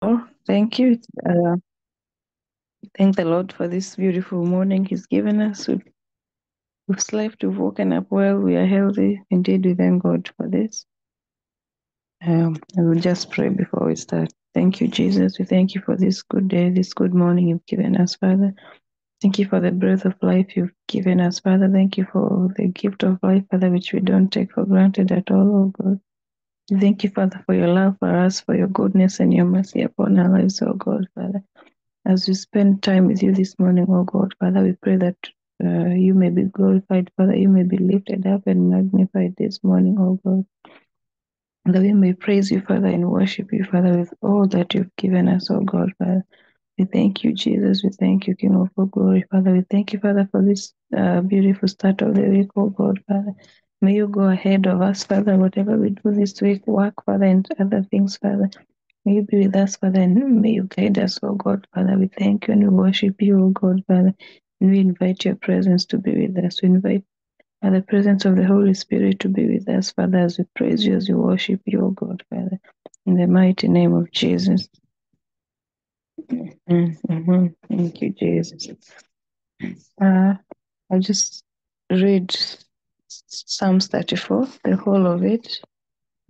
Oh, thank you. Thank the Lord for this beautiful morning He's given us. We've slept, we've woken up well, we are healthy. Indeed, we thank God for this. I will just pray before we start. Thank you, Jesus. We thank you for this good day, this good morning you've given us, Father. Thank you for the breath of life you've given us, Father. Thank you for the gift of life, Father, which we don't take for granted at all, oh God. Thank you, Father, for your love for us, for your goodness and your mercy upon our lives, oh God, Father. As we spend time with you this morning, oh God, Father, we pray that you may be glorified, Father, you may be lifted up and magnified this morning, oh God. That we may praise you, Father, and worship you, Father, with all that you've given us, oh God, Father. We thank you, Jesus. We thank you, King of all glory, Father. We thank you, Father, for this beautiful start of the week, oh God, Father. May you go ahead of us, Father, whatever we do this week, work, Father, and other things, Father. May you be with us, Father, and may you guide us, oh God, Father. We thank you and we worship you, oh God, Father. And we invite your presence to be with us. We invite the presence of the Holy Spirit to be with us, Father, as we praise you, as we worship you, oh God, Father. In the mighty name of Jesus. Thank you, Jesus. I'll just read Psalms 34, the whole of it.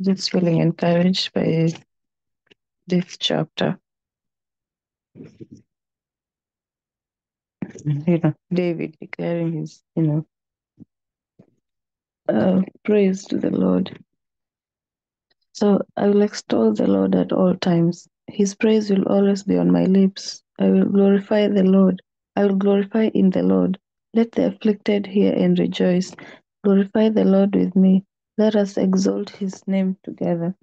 Just feeling encouraged by this chapter. David declaring his, praise to the Lord. So I will extol the Lord at all times. His praise will always be on my lips. I will glorify the Lord. I will glorify in the Lord. Let the afflicted hear and rejoice. Glorify the Lord with me. Let us exalt his name together.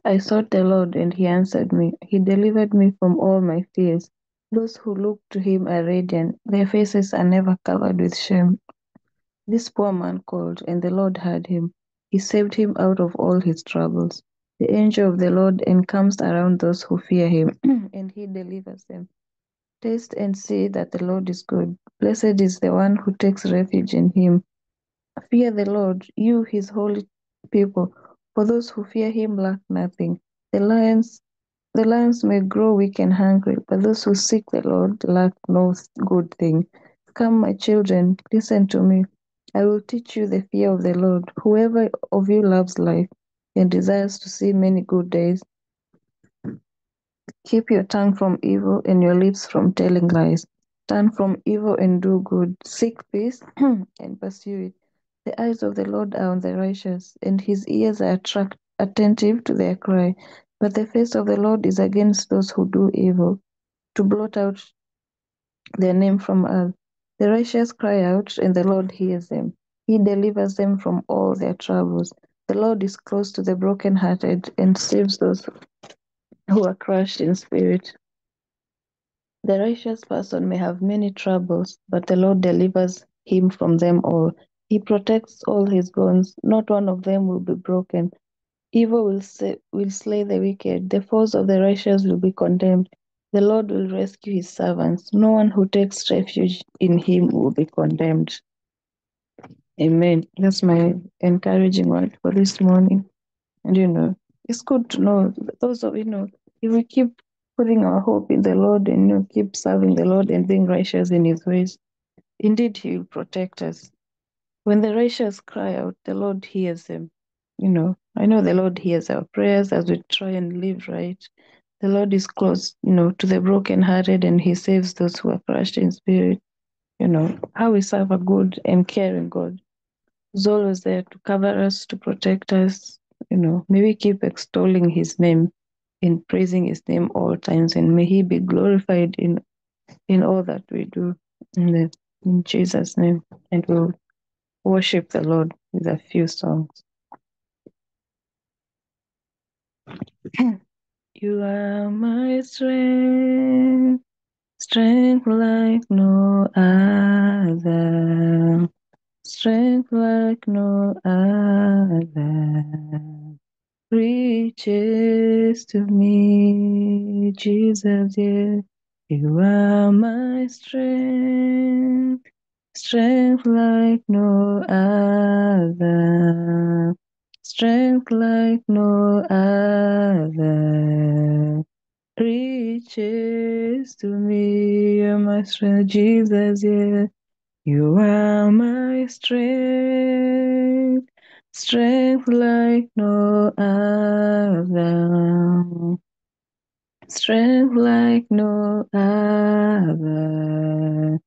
I sought the Lord, and he answered me. He delivered me from all my fears. Those who look to him are radiant. Their faces are never covered with shame. This poor man called, and the Lord heard him. He saved him out of all his troubles. The angel of the Lord encamps around those who fear him, and he delivers them. Taste and see that the Lord is good. Blessed is the one who takes refuge in him. Fear the Lord, you his holy people, for those who fear him lack nothing. The lions may grow weak and hungry, but those who seek the Lord lack no good thing. Come, my children, listen to me. I will teach you the fear of the Lord. Whoever of you loves life and desires to see many good days, keep your tongue from evil and your lips from telling lies. Turn from evil and do good. Seek peace and pursue it. The eyes of the Lord are on the righteous, and his ears are attentive to their cry. But the face of the Lord is against those who do evil, to blot out their name from earth. The righteous cry out, and the Lord hears them. He delivers them from all their troubles. The Lord is close to the brokenhearted and saves those who are crushed in spirit. The righteous person may have many troubles, but the Lord delivers him from them all. He protects all his bones, not one of them will be broken. Evil will slay the wicked, the foes of the righteous will be condemned. The Lord will rescue his servants. No one who takes refuge in him will be condemned. Amen. That's my encouraging word for this morning. And it's good to know those of if we keep putting our hope in the Lord and keep serving the Lord and being righteous in his ways, indeed he will protect us. When the righteous cry out, the Lord hears them. I know the Lord hears our prayers as we try and live right. The Lord is close, to the brokenhearted, and he saves those who are crushed in spirit. How we serve a good and caring God. He's always there to cover us, to protect us. May we keep extolling his name and praising his name all times, and may he be glorified in all that we do. In Jesus' name. And we'll worship the Lord with a few songs. You are my strength, strength like no other, strength like no other. Reaches to me, Jesus, yeah. You are my strength, strength like no other, strength like no other. reaches to me. You're my strength, Jesus, yeah. You are my strength, strength like no other, strength like no other.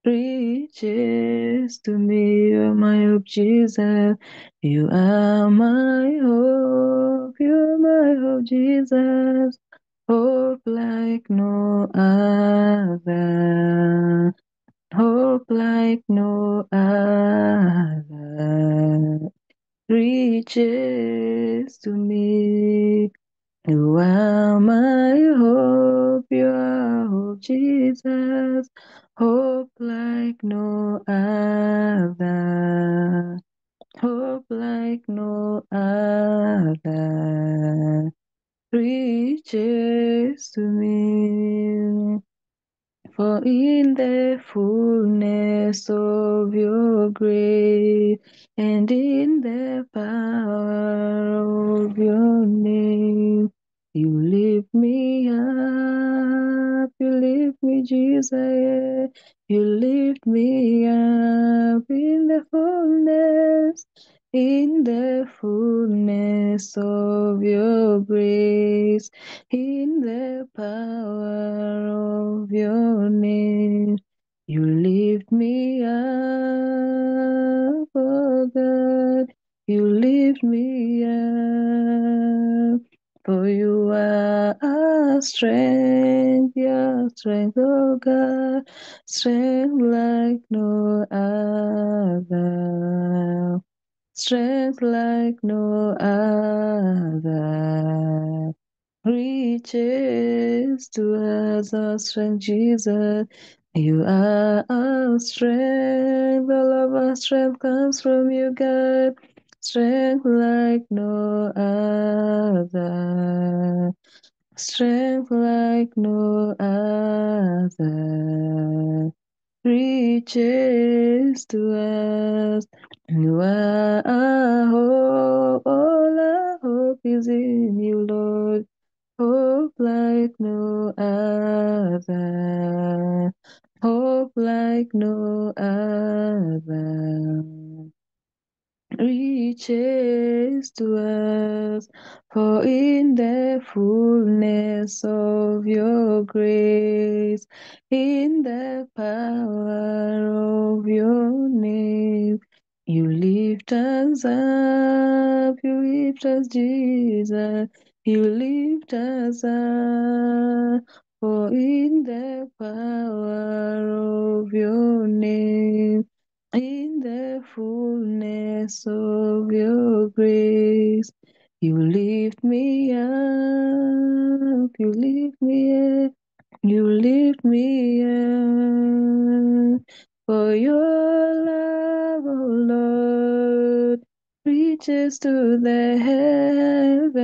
Reaches to me, you're my hope, Jesus. You are my hope, you're my hope, Jesus. Hope like no other. Hope like no other reaches to me. You are my hope, you are hope, Jesus. Hope like no other. Hope like no other reaches to me. For in the fullness of your grace and in the power of your name, you lift me up, you lift me, Jesus, you lift me up in the fullness of your grace in the power of your name. You lift me up, oh God. You lift me up. For you are our strength, your strength, oh God. Strength like no other. Strength like no other reaches to us, our strength, Jesus. You are our strength. All of our strength comes from you, God. Strength like no other. Strength like no other reaches to us. You are our hope. All our hope is in you, Lord. Hope like no other. Hope like no other reaches to us. For in the fullness of your grace, in the power of your name, you lift us up, you lift us, Jesus, you lift us up. For in the power of your name, in the fullness of your grace, you lift me up, you lift me up, you lift me up. For your love, oh Lord, reaches to the heavens.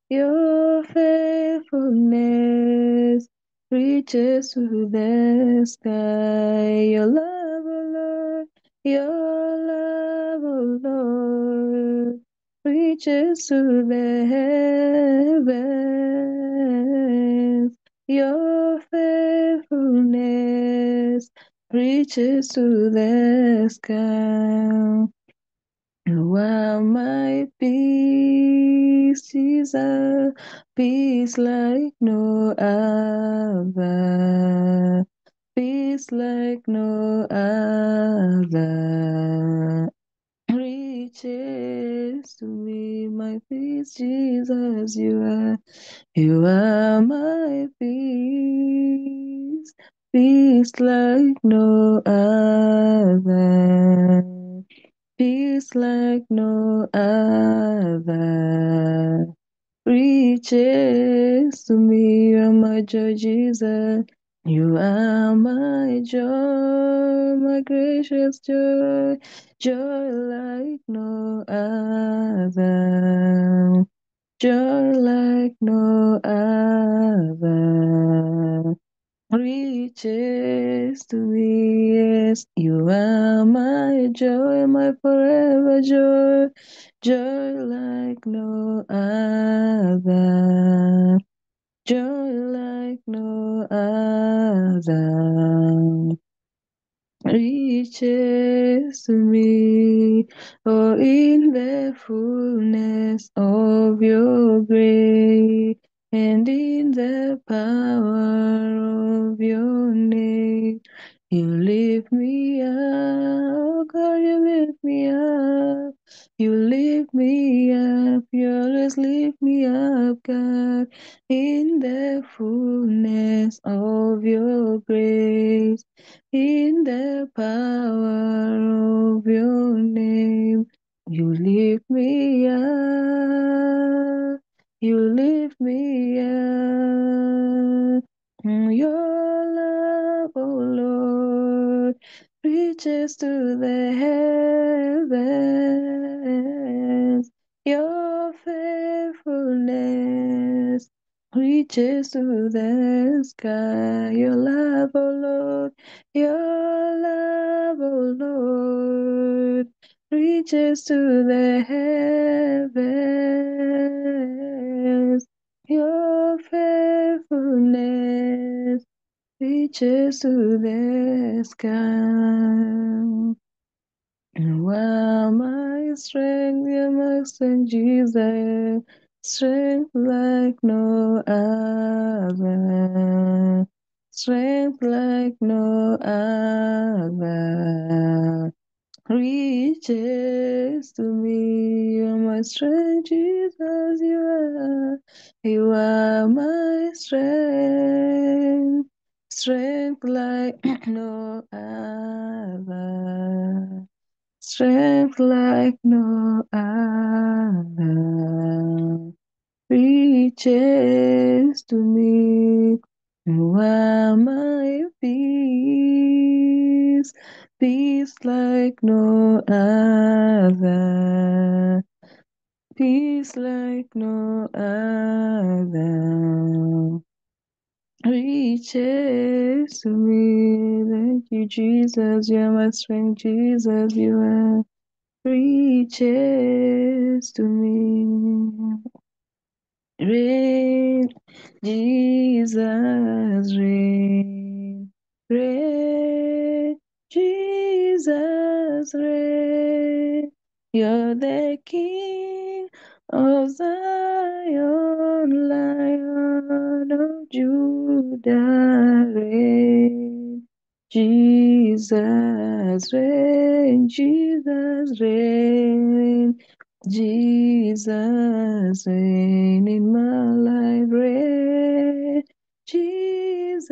Your faithfulness reaches to the sky. Your love, oh Lord, your love, oh Lord, reaches to the heavens. Your faithfulness reaches to the sky. You are my peace, Jesus, peace like no other, peace like no other. Reaches to me, my peace, Jesus, you are my peace, peace like no other. Peace like no other reaches to me. You are my joy, Jesus. You are my joy, my gracious joy, joy like no other, joy like no other reaches to me. Yes, you are my joy, my forever joy, joy like no other. thou reaches to me, oh, in the fullness of your grace, and in the power of your name, you lift me up, oh God, you lift me up, you lift me up, you always lift me up, God, in the fullness of your grace, in the power of your name. You lift me up, you lift me up. Your love, oh Lord, reaches to the heavens. Your faithfulness reaches to the sky. Your love, oh Lord, your love, oh Lord, reaches to the heavens. Your faithfulness reaches to the sky. While my strength, yeah, my strength, Jesus, strength like no other, strength like no other, reaches to me. You're my strength, Jesus, you are my strength, strength like no other. Strength like no other reaches to me. You are my peace, peace like no other, peace like no other reaches to me. Thank you, Jesus. You are my strength, Jesus. You are reaches to me. Reign, Jesus, reign. Reign, Jesus, reign. You're the King of Zion, Lion of Judah, reign. Jesus reign, Jesus reign, Jesus reign in my life, reign, Jesus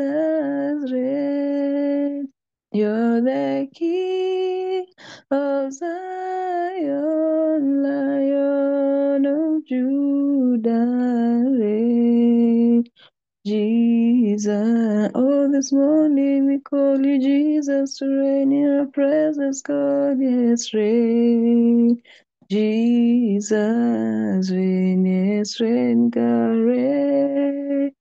reign. You're the King of Zion, Lion of Judah reign. Jesus, oh, this morning we call you Jesus to reign in our presence, God, yes, reign. Jesus, reign, yes, reign, God, reign.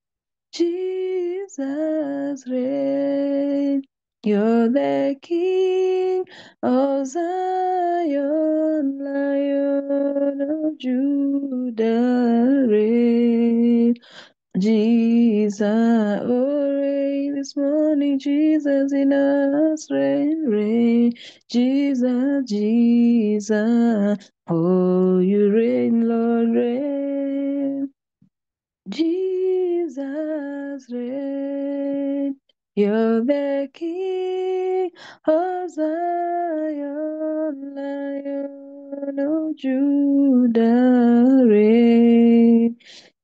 Jesus, reign. You're the King of Zion, Lion of Judah, reign. Jesus, oh, reign this morning, Jesus in us, reign, reign. Jesus, Jesus, oh, you reign, Lord, reign. Jesus reign. You're the King of Zion, Lion of Judah reign.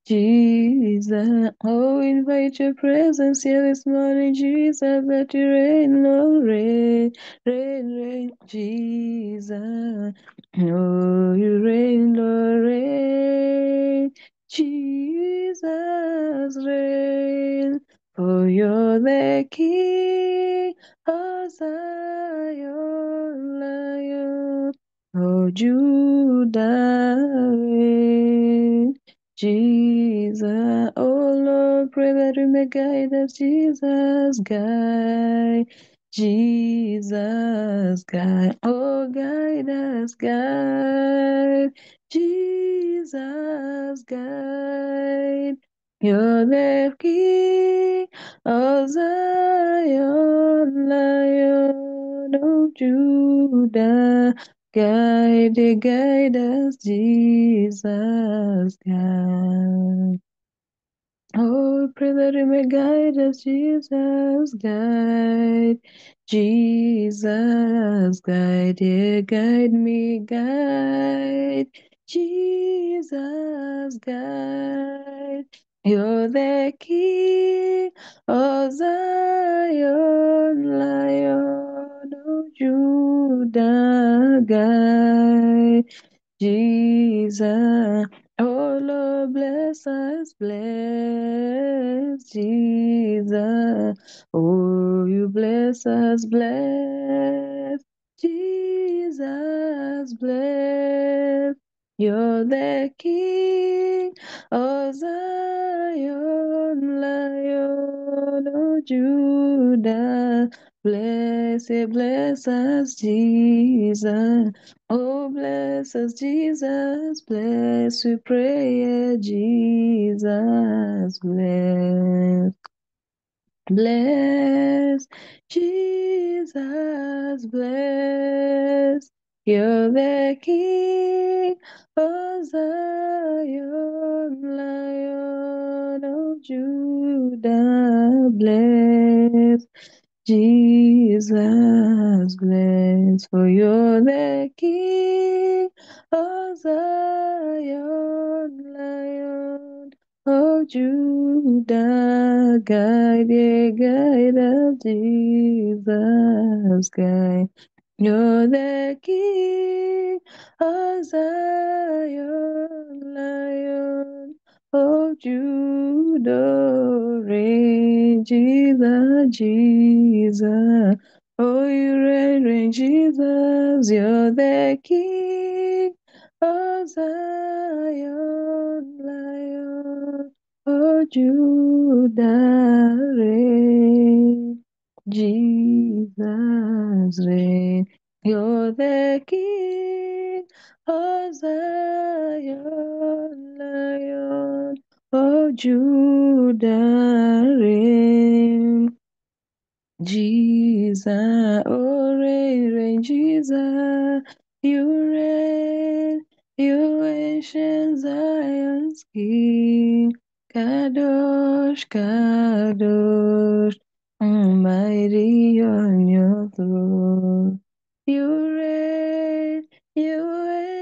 Jesus, oh, invite your presence here this morning, Jesus, that you reign, Lord, reign, reign, reign, Jesus, oh, you reign, Lord, reign, Jesus, reign, for you're the King of Zion, Lion, oh, Judah, reign. Jesus, oh Lord, pray that we may guide us, Jesus, guide, Jesus, guide, oh, guide us, guide, Jesus, guide, you're the King O Zion, Lion of Judah, guide us, Jesus, guide. Oh, pray that you may guide us, Jesus, guide. Jesus, guide, yeah, guide me, guide. Jesus, guide. You're the King of Zion, Lion of Judah, guide. Jesus, oh Lord, bless us, bless Jesus. Oh, you bless us, bless Jesus, bless. You're the King of Zion, Lion of Judah. Bless it, bless us, Jesus. Oh, bless us, Jesus, bless, we pray, Jesus, bless. Bless, Jesus, bless. You're the King of Zion, Lion of Judah, bless. Jesus, bless, for you're the King of Zion, Lion of Judah, guide, yeah, guide us, Jesus, guide. You're the King of Zion, Lion of Judah, reign, Jesus, Jesus. Oh, you reign, reign, Jesus. You're the King of Zion, Lion of Judah, reign. Jesus reign. You're the King of Zion, Lion of Judah reign. Jesus, oh reign, reign, Jesus, you ancient Zion's King, Kadosh, Kadosh, Almighty on your throne. You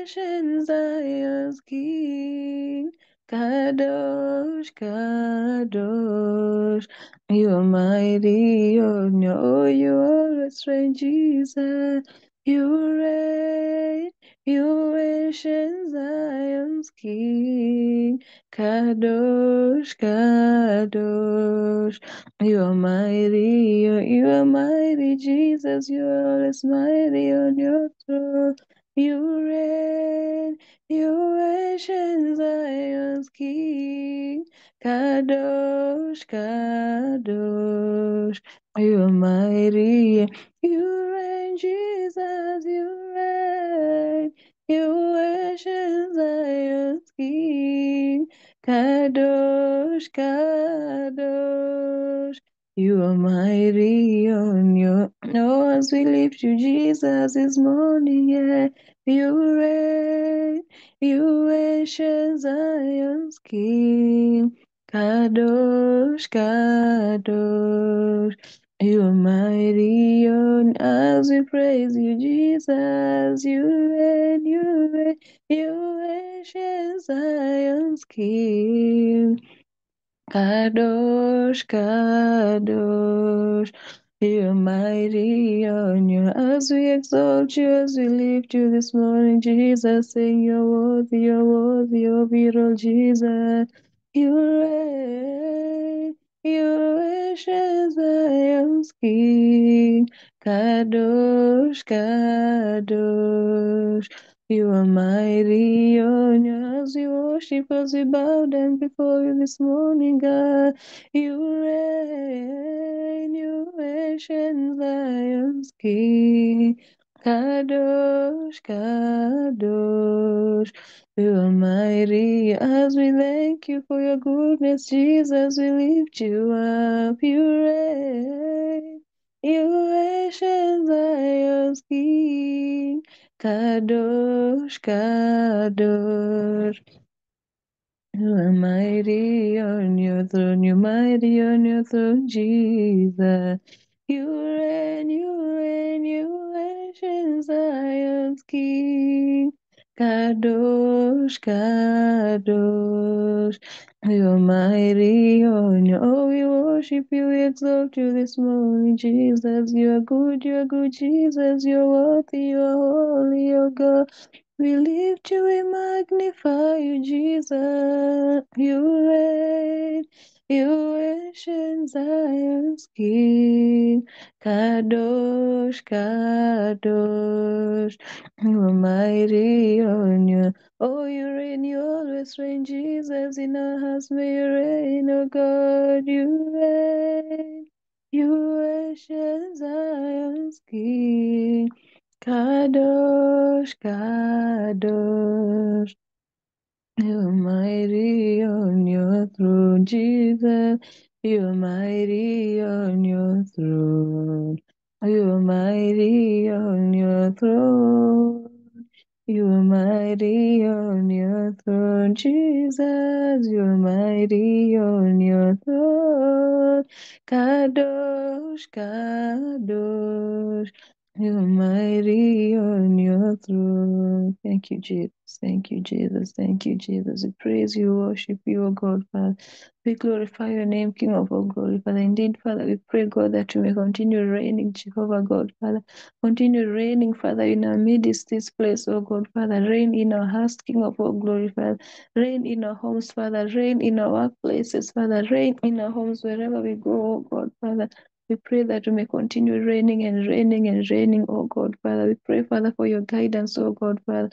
ancient Zion's King, Kadosh, Kadosh. You are mighty on your own, you are a strange Jesus. You reign, you ancient Zion's King. Kadosh, Kadosh. You are mighty, you are mighty Jesus. You are as mighty on your throne. You reign, you ancient Zion's King. Kadosh, Kadosh, you are mighty, you reign, Jesus, you reign, you ancient Zion's King. Kadosh, Kadosh, you are mighty on your, oh, as we lift you, Jesus, this morning, yeah, you reign, you ancient Zion's King. Kadosh, Kadosh, you are mighty on as we praise you, Jesus. You reign, you ancient Zion's King. Kadosh, Kadosh, you're mighty on your as we exalt you, as we lift you this morning, Jesus, saying you're worthy of it all, Jesus. You reign, you ancient Zion's King. Kadosh, Kadosh. You are mighty on your as we worship, as we bow down before you this morning, God. You reign, you ancient Zion's King. Kadosh, Kadosh. You are mighty. As we thank you for your goodness, Jesus, we lift you up. You reign. You ancient Zion's King. Kadosh, Kadosh. You are mighty on your throne, you're mighty on your throne, Jesus. You reign, you ancient Zion's King. Kadosh, Kadosh. You are mighty on your, oh, we worship you, we exalt you this morning, Jesus. You are good, Jesus. You're worthy, you are holy, you're God. We lift you, we magnify you, Jesus. You reign, you ancient Zion's King. Kadosh, Kadosh. You are mighty on you. Oh, you reign, you always reign, Jesus. In our hearts may you reign, oh God. You reign, you ancient Zion's King. Kadosh, Kadosh, you're mighty on your throne, Jesus. You're mighty on your throne. You're mighty on your throne. You're mighty on your throne, Jesus. You're mighty on your throne. Kadosh, Kadosh. You're mighty on your throne. Thank you, Jesus. Thank you, Jesus. Thank you, Jesus. We praise you, worship you, O God, Father. We glorify your name, King of all glory, Father. Indeed, Father, we pray, God, that you may continue reigning, Jehovah God, Father. Continue reigning, Father, in our midst, this place, oh God, Father. Reign in our hearts, King of all glory, Father. Reign in our homes, Father. Reign in our workplaces, Father. Reign in our homes wherever we go, oh God, Father. We pray that you may continue reigning and reigning and reigning, oh God, Father. We pray, Father, for your guidance, oh God, Father,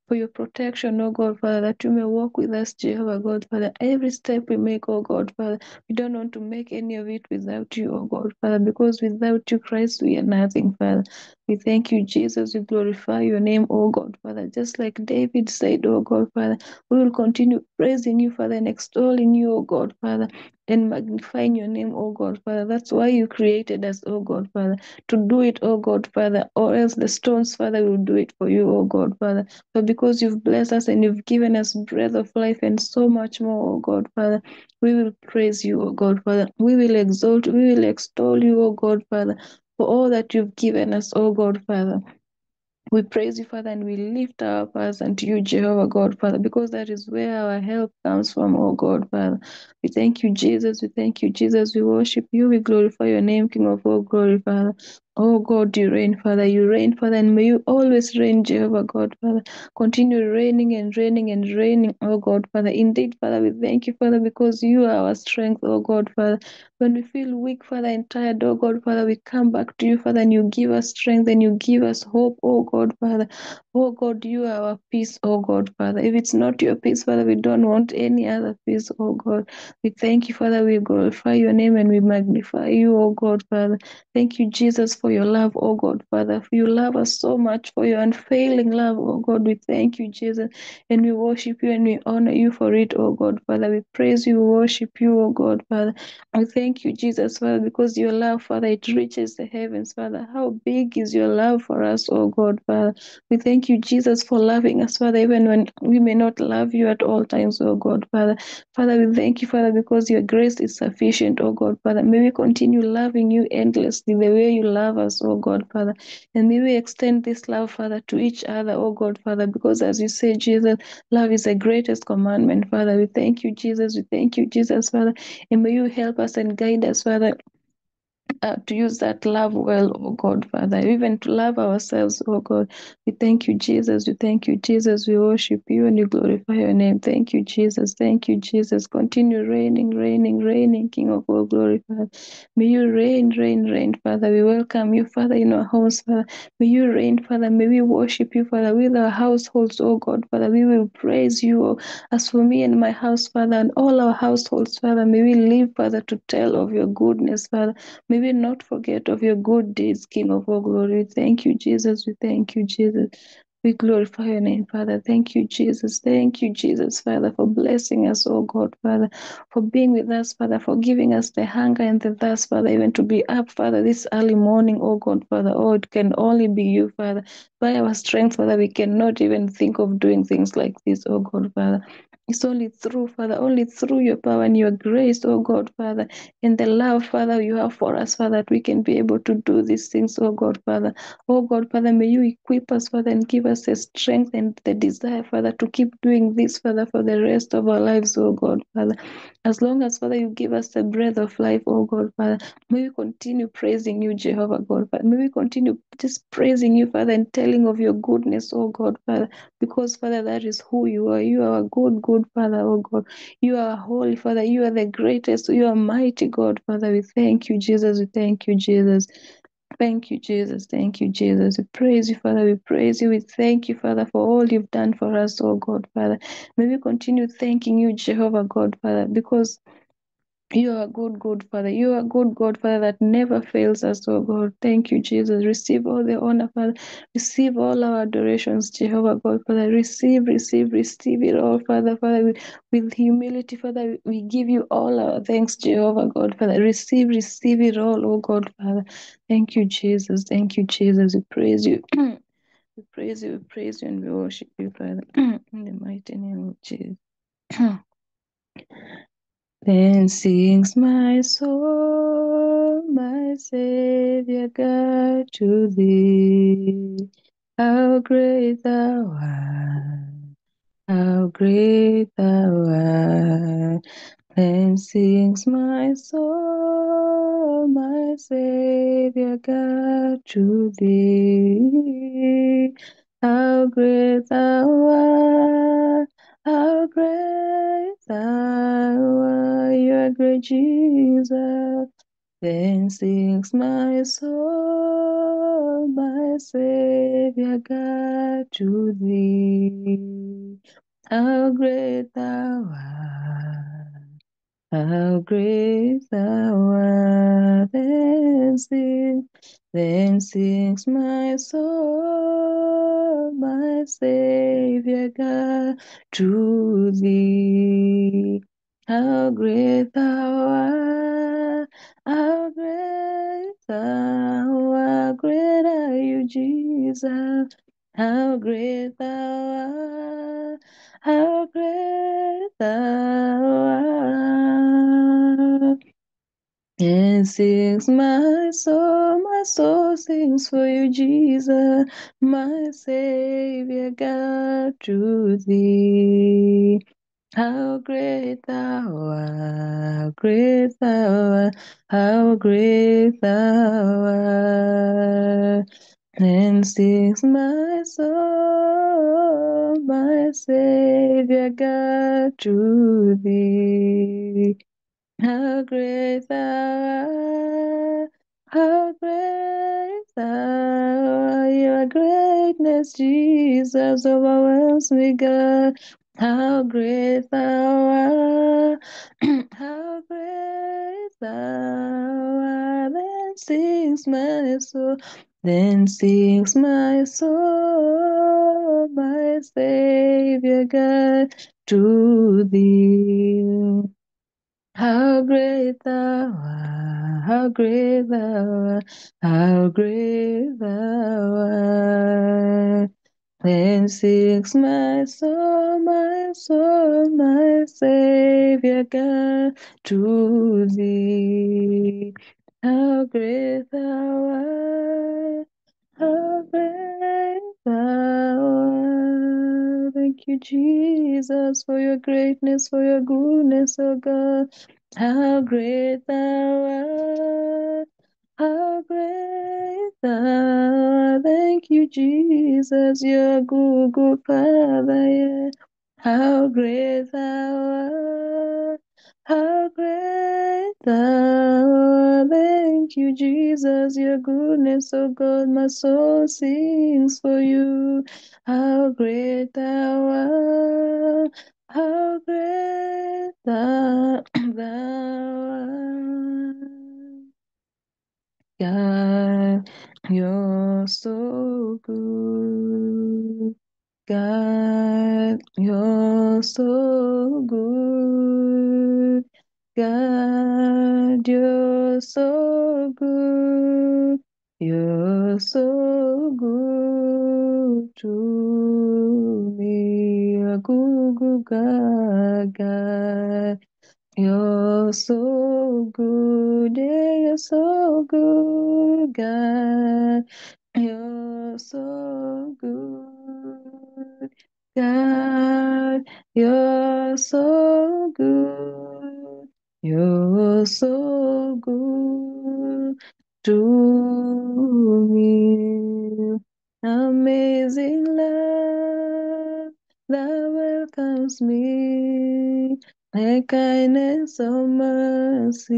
for your protection, oh God, Father, that you may walk with us, Jehovah God, Father. Every step we make, oh God, Father, we don't want to make any of it without you, oh God, Father, because without you, Christ, we are nothing, Father. We thank you, Jesus. We glorify your name, oh God, Father. Just like David said, oh God, Father, we will continue praising you, Father, and extolling you, oh God, Father, and magnifying your name, oh God, Father. That's why you created us, oh God, Father, to do it, oh God, Father, or else the stones, Father, will do it for you, oh God, Father. But because you've blessed us and you've given us breath of life and so much more, oh God, Father, we will praise you, oh God, Father. We will exalt, we will extol you, oh God, Father, for all that you've given us, oh God, Father. We praise you, Father, and we lift our prayers unto you, Jehovah God, Father, because that is where our help comes from, oh God, Father. We thank you, Jesus. We thank you, Jesus. We worship you. We glorify your name, King of all glory, Father. Oh God, you reign, Father. You reign, Father, and may you always reign, Jehovah God, Father. Continue reigning and reigning and reigning, oh God, Father. Indeed, Father, we thank you, Father, because you are our strength, oh God, Father. When we feel weak, Father, and tired, oh God, Father, we come back to you, Father, and you give us strength and you give us hope, oh God, Father. Oh God, you are our peace, oh God, Father. If it's not your peace, Father, we don't want any other peace, oh God. We thank you, Father. We glorify your name and we magnify you, oh God, Father. Thank you, Jesus, for your love, oh God, Father. For you love us so much, for your unfailing love, oh God. We thank you, Jesus, and we worship you and we honor you for it, oh God, Father. We praise you, we worship you, oh God, Father. I thank you, Jesus, Father, because your love, Father, it reaches the heavens, Father. How big is your love for us, oh God, Father? We thank you, Jesus, for loving us, Father, even when we may not love you at all times, oh God, Father. Father, we thank you, Father, because your grace is sufficient, oh God, Father. May we continue loving you endlessly the way you love us, oh God, Father. And may we extend this love, Father, to each other, oh God, Father, because as you say, Jesus, love is the greatest commandment, Father. We thank you, Jesus. We thank you, Jesus, Father. And may you help us and guide us, Father, to use that love well, oh God, Father, even to love ourselves, oh God. We thank you, Jesus. We thank you, Jesus. We worship you and we glorify your name. Thank you, Jesus. Thank you, Jesus. Continue reigning, reigning, reigning, King of all glory, Father. May you reign, reign, reign, Father. We welcome you, Father, in our house, Father. May you reign, Father. May we worship you, Father, with our households, oh God, Father. We will praise you. As for me and my house, Father, and all our households, Father, may we live, Father, to tell of your goodness, Father. May we not forget of your good deeds, King of all glory. We thank you, Jesus. We thank you, Jesus. We glorify your name, Father. Thank you, Jesus. Thank you, Jesus, Father, for blessing us, oh God, Father, for being with us, Father, for giving us the hunger and the thirst, Father, even to be up, Father, this early morning, oh God, Father. Oh, it can only be you, Father. By our strength, Father, we cannot even think of doing things like this, oh God, Father. It's only through, Father, only through your power and your grace, oh God, Father, and the love, Father, you have for us, Father, that we can be able to do these things, oh God, Father. Oh God, Father, may you equip us, Father, and give us the strength and the desire, Father, to keep doing this, Father, for the rest of our lives, oh God, Father. As long as, Father, you give us the breath of life, oh God, Father, may we continue praising you, Jehovah God, Father. May we continue just praising you, Father, and telling of your goodness, oh God, Father, because, Father, that is who you are. You are a good, good Father, oh God. You are holy, Father. You are the greatest. You are mighty God, Father. We thank you, Jesus. We thank you, Jesus. Thank you, Jesus. Thank you, Jesus. We praise you, Father. We praise you. We thank you, Father, for all you've done for us, oh God, Father. May we continue thanking you, Jehovah God, Father, because you are a good, good Father. You are a good God, Father, that never fails us, oh God. Thank you, Jesus. Receive all the honor, Father. Receive all our adorations, Jehovah God, Father. Receive, receive, receive it all, Father. Father, with humility, Father, we give you all our thanks, Jehovah God, Father. Receive, receive it all, oh God, Father. Thank you, Jesus. Thank you, Jesus. We praise you. We praise you, we praise you, and we worship you, Father. In the mighty name of Jesus. Then sings my soul, my Savior God, to thee. How great thou art, how great thou art. Then sings my soul, my Savior God, to thee. How great thou art, how great thou art, you are great Jesus. Then sings my soul, my Savior God, to thee. How great thou art, how great thou art. Then sings my soul, my Savior God, to thee. How great thou art, how great thou art. Great are you, Jesus. How great thou art, how great thou art. And sings my soul sings for you, Jesus, my Savior God, to thee. How great thou art, how great thou art, how great thou art. And sings my soul, my Savior God, to thee. How great thou art, how great thou art, your greatness, Jesus, overwhelms me, God. How great thou art, how great thou art, then sings my soul, then sings my soul, my Savior God, to thee. How great thou art, how great thou art, how great thou art. Then sings my soul, my Savior God, to thee. How great thou art, how great thou art. Thank you, Jesus, for your greatness, for your goodness, oh God. How great thou art, how great thou art. Thank you, Jesus, you're a good, good Father, yeah. How great thou art, how great thou art. Thank you, Jesus, your goodness, oh God, my soul sings for you. How great thou art, how great thou art. God, you're so good. God, you're so good. You're so good to me. Gugu Gaga. You're so good. Yeah, you're so good, God. You're so good, God. You're so good. You're so good to me. Amazing love that welcomes me. A kindness of mercy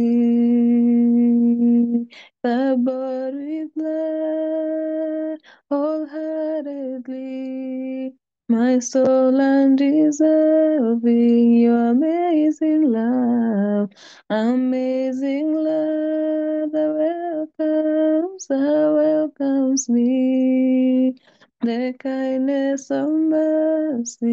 that bought with blood wholeheartedly. My soul undeserving, your amazing love that welcomes me. The kindness of mercy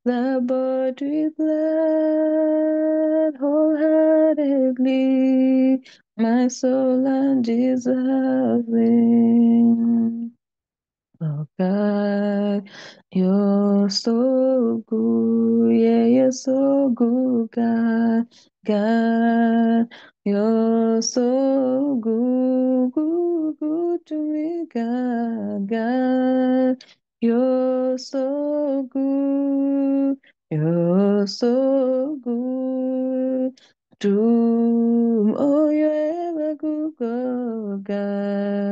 the bought with blood wholeheartedly, my soul undeserving. Oh God, you're so good, yeah, you're so good, God, God, you're so good, good, good to me, God, God, you're so good, you're so good to, oh, you're ever good, God, God.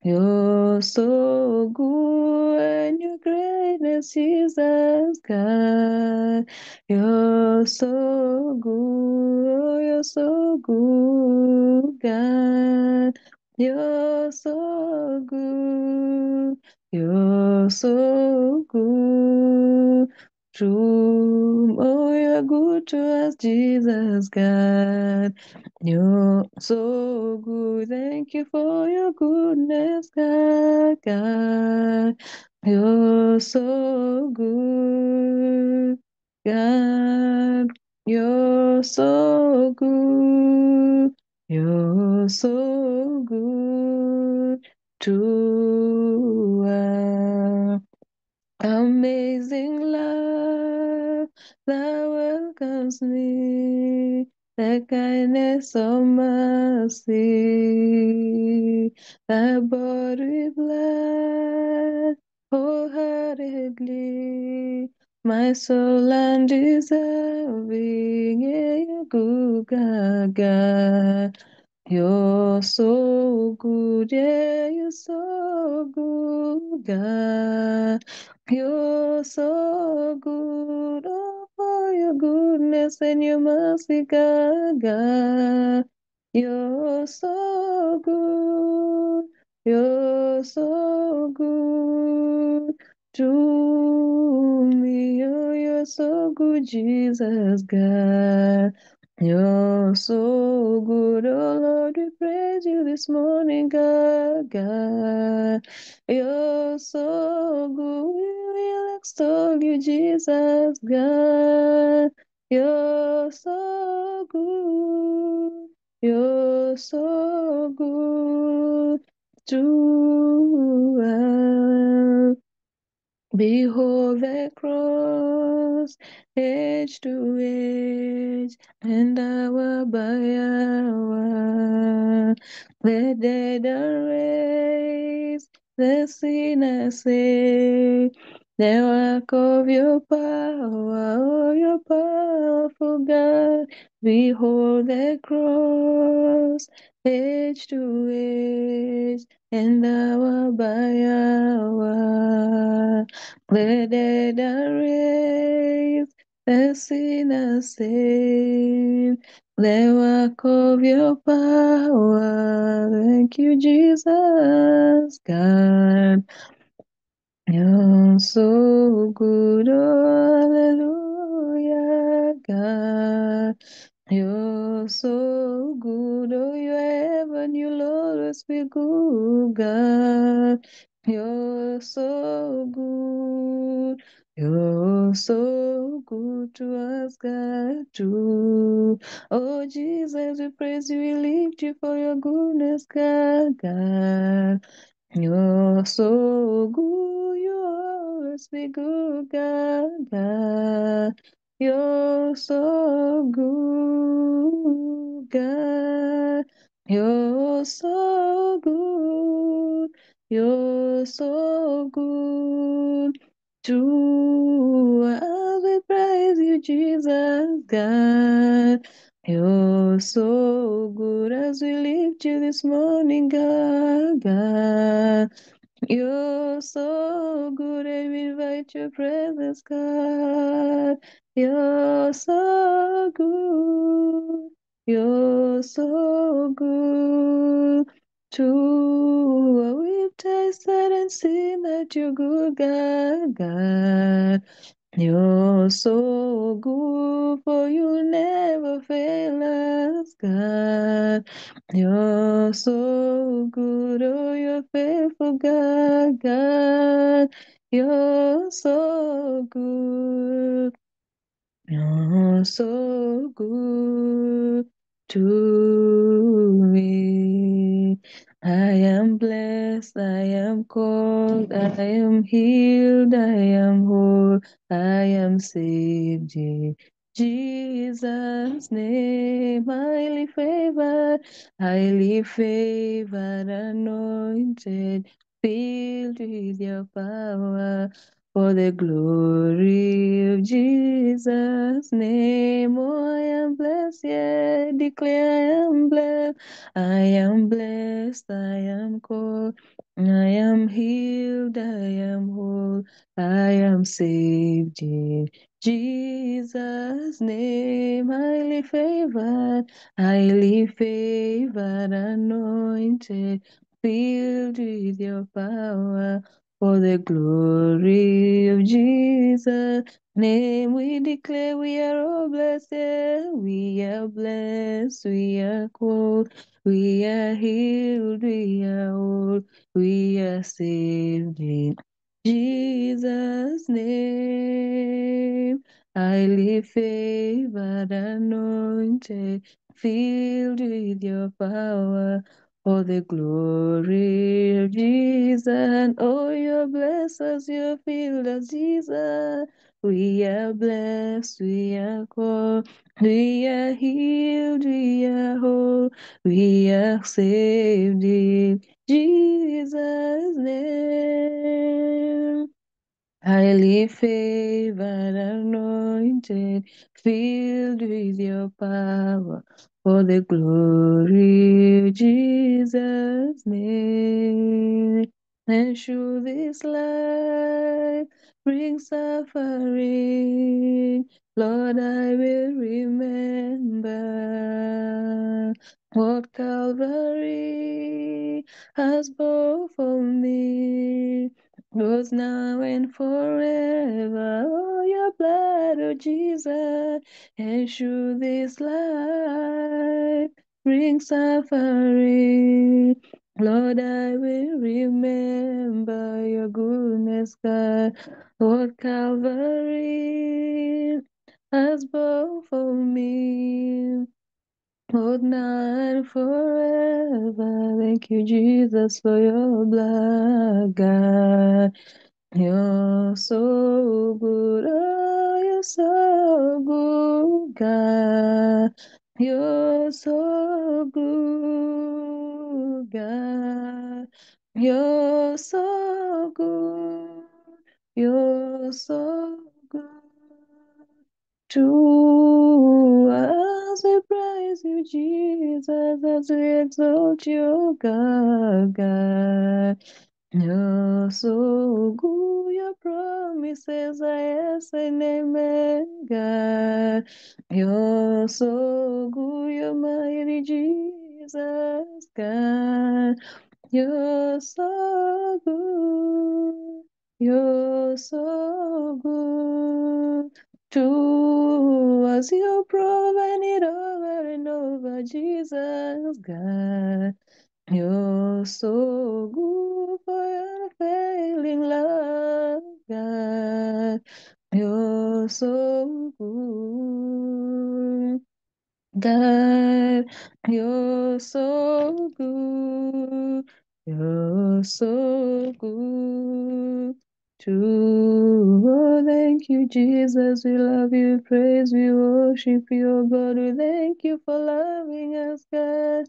You're so good and your greatness is as God. You're so good, oh, you're so good, God. You're so good, you're so good. True, oh, you're good to us, Jesus, God. You're so good. Thank you for your goodness, God. God. You're so good. God. You're so good. You're so good to us. Amazing love that welcomes me, the kindness of mercy that bought with blood wholeheartedly. My soul undeserving, yeah, good God. You're so good, yeah, you're so good, God. You're so good, oh, for your goodness and your mercy, God, God. You're so good, you're so good to me. Oh, you're so good, Jesus, God. You're so good, oh Lord, we praise you this morning, God, God. You're so good, we will extol you, Jesus, God. You're so good, you're so good to us. Behold the cross, age to age, and hour by hour. The dead are raised, the sinners saved. The work of your power, oh, your powerful God. Behold the cross, age to age, and hour by hour. The dead are raised, the sinners saved, the work of your power. Thank you, Jesus, God. You're so good, oh, hallelujah, God. You're so good, oh, you heaven, you'll always be good, God. You're so good, You're so good to us, God, too. Oh, Jesus, we praise you, we lift you for your goodness, God, God. You're so good, you always be good, God, God. You're so good, God. You're so good. You're so good to us. We praise you, Jesus, God. You're so good as we lift you this morning, God, God. You're so good and we invite your presence, God. You're so good. You're so good to we've tasted and seen that you're good, God, God. You're so good, for you never fail us, God. You're so good, oh, you're faithful, God, God. You're so good. You're so good to me. I am blessed, I am called, I am healed, I am whole, I am saved in Jesus' name. Highly favored, anointed, filled with your power. For the glory of Jesus' name, oh, I am blessed, yeah, declare I am blessed. I am blessed, I am called, I am healed, I am whole, I am saved in Jesus' name. Highly favored, anointed, filled with your power. For the glory of Jesus' name, we declare we are all blessed. Yeah. We are blessed, we are called, we are healed, we are whole, we are saved in Jesus' name. Highly favored, anointed, filled with your power. For the glory of Jesus, and oh, you're blessed as you're filled as Jesus. We are blessed, we are called, we are healed, we are whole, we are saved in Jesus' name. Highly favored, anointed, filled with your power, for the glory of Jesus' name. And through this life brings suffering, Lord, I will remember what Calvary has brought for me. Was now and forever. Oh, your blood, oh Jesus, and through this life brings suffering. Lord, I will remember your goodness, God. Lord, Calvary has brought for me. Hold now forever. Thank you, Jesus, for your blood, God. You're so good, oh, you're so good, God. You're so good, God. You're so good. You're so good to us. We praise you, Jesus, as we exalt you, God, God. You're so good, your promises are yes and amen, God. You're so good, you're mighty Jesus, God. You're so good, you're so good to us. You've proven it over and over, Jesus, God. You're so good for your failing love, God. You're so good. God, you're so good. You're so good. To oh, thank you, Jesus. We love you, praise, we worship you, oh God. We thank you for loving us, God.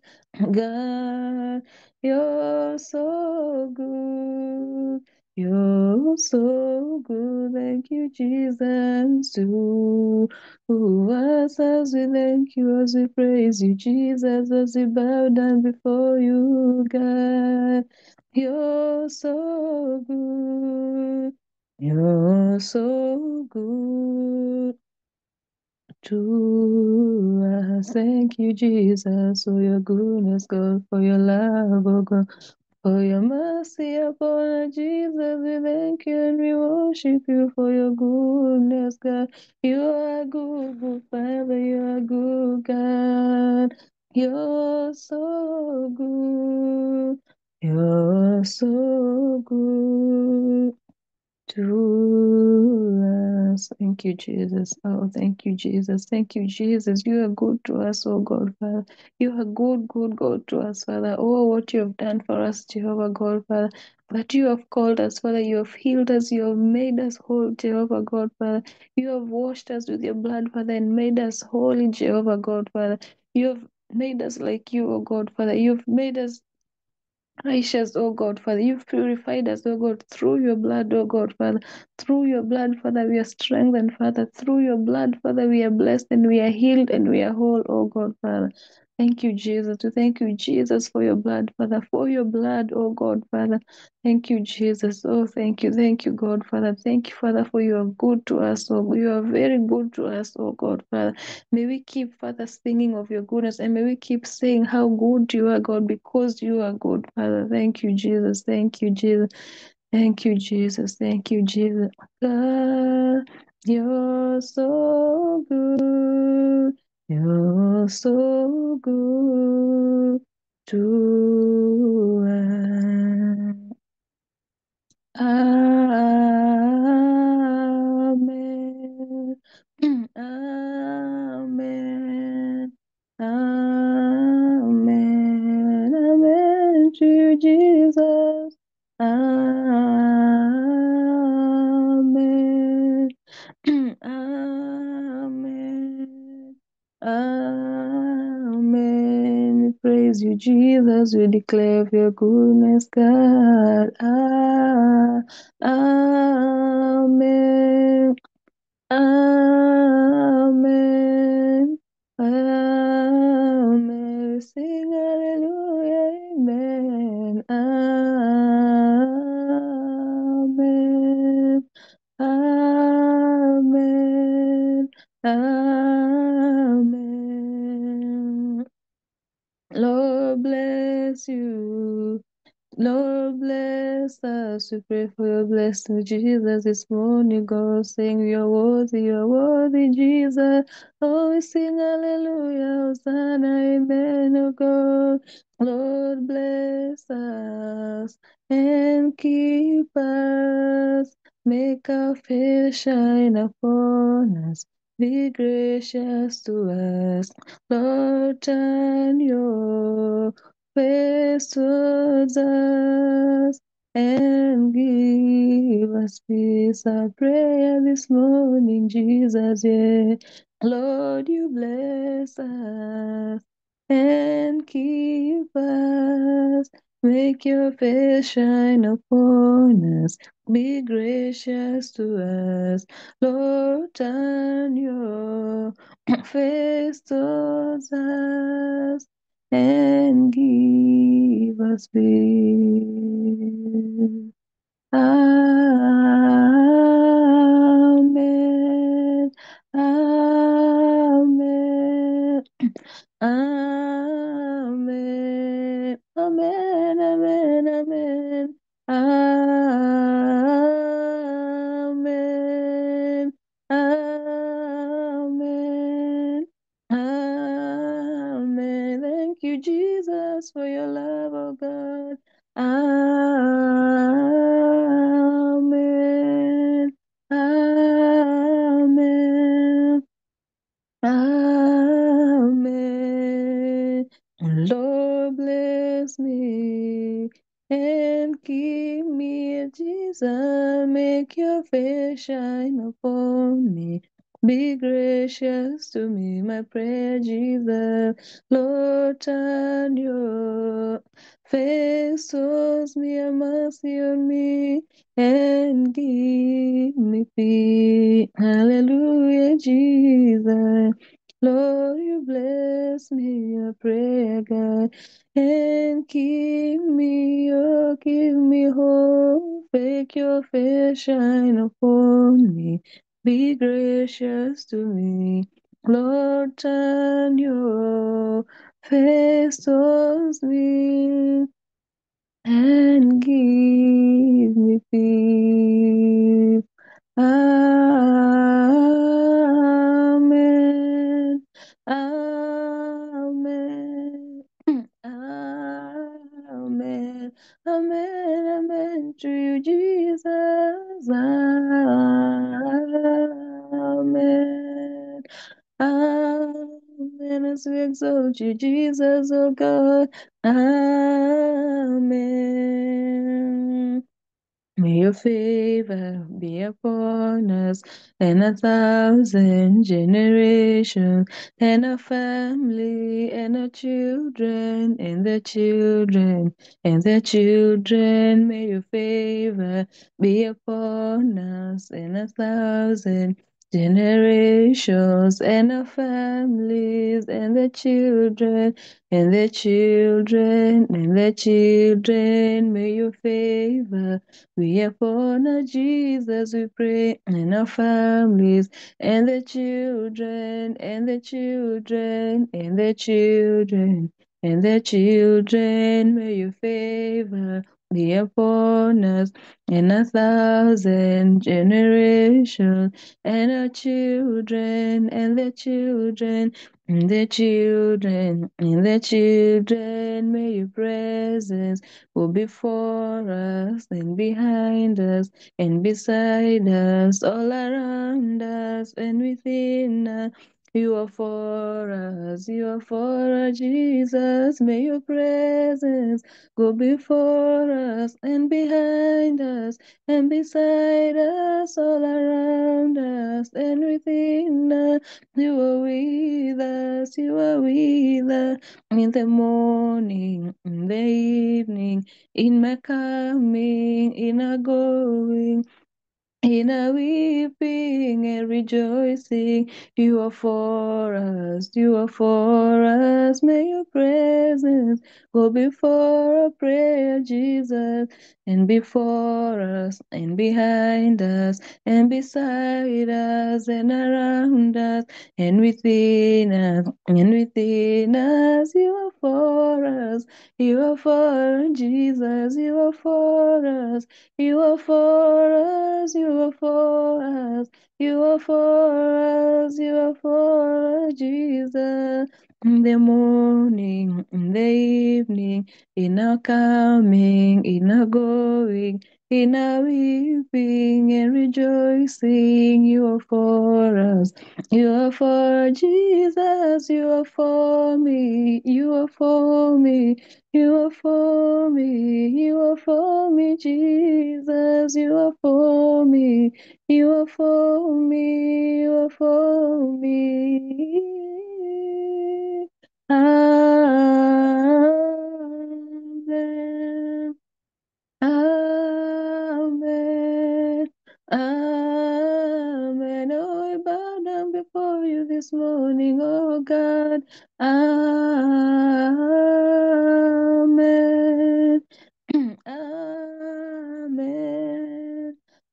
God, you're so good. You're so good. Thank you, Jesus. To us as we thank you, as we praise you, Jesus, as we bow down before you, God. You're so good. You're so good to us. Thank you, Jesus, for your goodness, God, for your love, oh God. For your mercy upon us, Jesus, we thank you and we worship you for your goodness, God. You are good, good Father, you are good, God. You're so good. You're so good to us. Thank you, Jesus. Oh, thank you, Jesus. Thank you, Jesus. You are good to us, oh God, Father. You are good, good God to us, Father. Oh, what you have done for us, Jehovah God, Father. That you have called us, Father. You have healed us. You have made us whole, Jehovah God, Father. You have washed us with your blood, Father, and made us holy, Jehovah God, Father. You have made us like you, oh God, Father. You've made us righteous, oh God, Father. You've purified us, oh God, through your blood, oh God, Father. Through your blood, Father, we are strengthened, Father. Through your blood, Father, we are blessed and we are healed and we are whole, oh God, Father. Thank you, Jesus. We thank you, Jesus, for your blood, Father. For your blood, oh God, Father. Thank you, Jesus. Oh, thank you. Thank you, God, Father. Thank you, Father, for you are good to us, oh you are very good to us, oh God, Father. May we keep, Father, singing of your goodness and may we keep saying how good you are, God, because you are good, Father. Thank you, Jesus. Thank you, Jesus. Thank you, Jesus. Thank you, Jesus. God, you're so good. You're so good to us. Amen. Amen. Amen. Amen to Jesus. Amen. Amen. Amen. We praise you, Jesus. We declare of your goodness, God. Amen. Amen. Amen. Sing hallelujah. Amen. Amen. Amen. Amen. Lord bless you. Lord bless us. We pray for your blessing, Jesus, this morning. God, saying you are worthy, Jesus. Oh, we sing hallelujah, Hosanna, amen, oh God. Lord bless us and keep us. Make our face shine upon us. Be gracious to us. Lord, turn your face towards us and give us peace. Our prayer this morning, Jesus, yeah. Lord, you bless us and keep us. Make your face shine upon us. Be gracious to us. Lord, turn your face towards us and give us peace. Amen. Amen. Amen. Amen. Amen. Amen. Amen. Amen. Amen. Thank you, Jesus, for your love, oh God. Amen. Amen. Lord, bless me and keep me, Jesus. Make your face shine upon me. Be gracious to me, my prayer, Jesus. Lord, turn your face towards me and mercy on me and give me peace. Hallelujah, Jesus. Lord, you bless me, I pray, God, and keep me, oh, give me hope, make your face shine upon me, be gracious to me. Lord, turn your face towards me and give me peace. Amen. Amen. Amen. Amen. Amen. To you, Jesus. Amen. Amen. As we exalt you, Jesus, oh God. Amen. May your favor be upon us and 1,000 generations, and our family, and our children, and their children, and their children. May your favor be upon us and 1,000 generations, and our families, and their children, and their children, and their children. May your favor we upon our Jesus, we pray, and our families, and the children, and the children, and the children, and the children. May your favor be upon us, and 1,000 generations, and our children, and the children, and the children, and the children. May your presence go before us and behind us and beside us, all around us and within us. You are for us, you are for us, Jesus. May your presence go before us and behind us and beside us, all around us and within us. You are with us, you are with us in the morning, in the evening, in my coming, in our going, in a weeping and rejoicing, you are for us, you are for us. May your presence go before our prayer, Jesus, and before us, and behind us, and beside us, and around us, and within us, and within us. You are for us, you are for Jesus, you are for us. You are for us, you are for us, you are for us, you are for us, Jesus. In the morning, in the evening, in our coming, in our going, in our weeping and rejoicing, you are for us. You are for Jesus, you are for me, you are for me. You are for me, you are for me, Jesus, you are for me, you are for me, you are for me. Amen. Amen. Amen. Oh, we bow down before you this morning, oh God. Amen. Amen.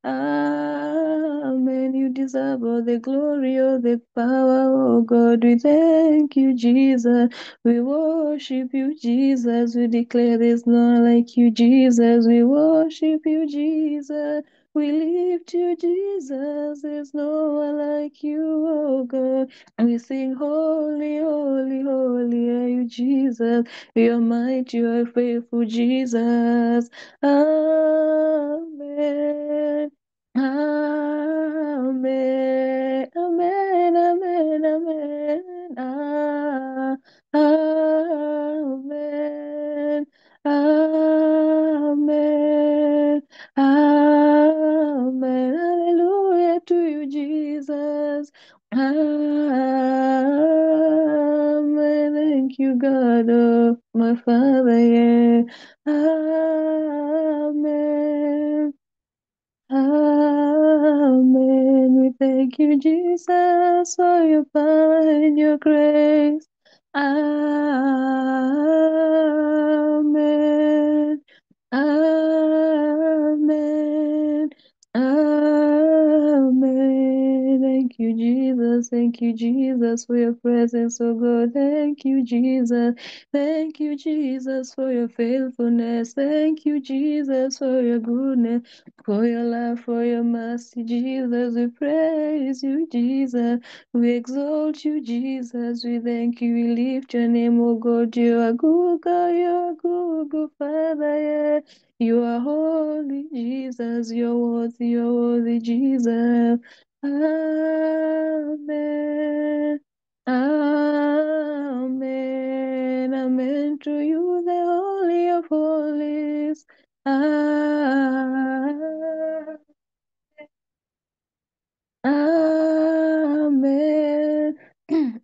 Amen. You deserve all the glory, all the power, oh God. We thank you, Jesus. We worship you, Jesus. We declare there's none like you, Jesus. We worship you, Jesus. We lift you, Jesus. There's no one like you, oh God. We sing, holy, holy, holy are you, Jesus. You're mighty, you're faithful, Jesus. Amen. Amen. Amen. Amen. Amen. Amen. thank you, God, oh, my Father, yeah. Amen. Amen. We thank you, Jesus, for your power and your grace. Amen. Amen. Amen. Thank you, Jesus. Thank you, Jesus, for your presence, oh God. Thank you, Jesus. Thank you, Jesus, for your faithfulness. Thank you, Jesus, for your goodness, for your love, for your mercy, Jesus. We praise you, Jesus. We exalt you, Jesus. We thank you. We lift your name, oh God. You are good, God. You are good, good Father. Yeah. You are holy, Jesus. You're worthy, Jesus. Amen. Amen. Amen to you, the Holy of Holies. Amen. Amen. Amen.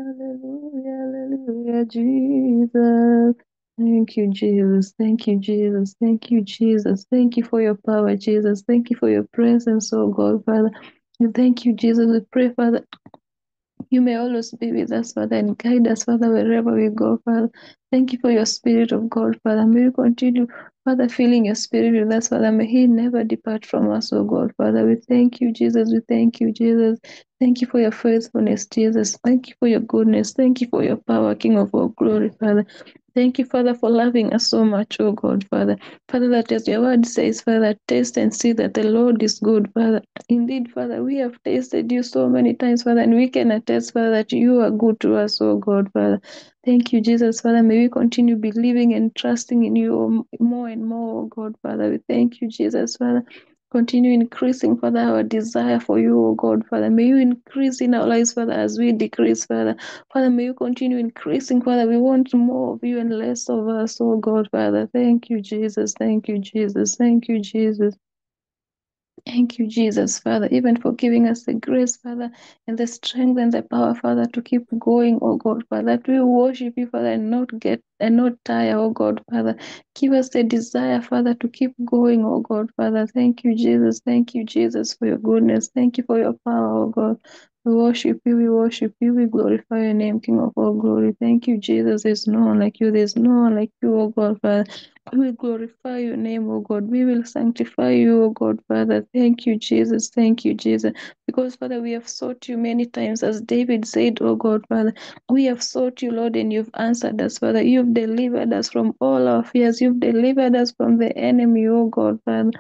Hallelujah. Hallelujah. Jesus. Thank you, Jesus. Thank you, Jesus. Thank you, Jesus. Thank you for your power, Jesus. Thank you for your presence, oh God, Father. And thank you, Jesus. We pray, Father, you may always be with us, Father, and guide us, Father, wherever we go, Father. Thank you for your Spirit of God, Father. May you continue, Father, filling your Spirit with us, Father. May He never depart from us, oh God, Father. We thank you, Jesus. We thank you, Jesus. Thank you for your faithfulness, Jesus. Thank you for your goodness. Thank you for your power, King of all glory, Father. Thank you, Father, for loving us so much, oh God, Father. Father, that as your word says, Father, taste and see that the Lord is good, Father. Indeed, Father, we have tasted you so many times, Father, and we can attest, Father, that you are good to us, oh God, Father. Thank you, Jesus, Father. May we continue believing and trusting in you more and more, oh God, Father. We thank you, Jesus, Father. Continue increasing, Father, our desire for you, oh God, Father. May you increase in our lives, Father, as we decrease, Father. Father, may you continue increasing, Father. We want more of you and less of us, oh God, Father. Thank you, Jesus. Thank you, Jesus. Thank you, Jesus. Thank you, Jesus, Father, even for giving us the grace, Father, and the strength and the power, Father, to keep going, oh God, Father, that we worship you, Father, and not tire, oh God, Father. Give us the desire, Father, to keep going, oh God, Father. Thank you, Jesus. Thank you, Jesus, for your goodness. Thank you for your power, oh God. We worship you, we worship you, we glorify your name, King of all glory. Thank you, Jesus. There's no one like you, there's no one like you, oh God, Father. We will glorify your name, O God. We will sanctify you, O God, Father. Thank you, Jesus. Thank you, Jesus. Because, Father, we have sought you many times. As David said, O God, Father, we have sought you, Lord, and you've answered us, Father. You've delivered us from all our fears. You've delivered us from the enemy, O God, Father.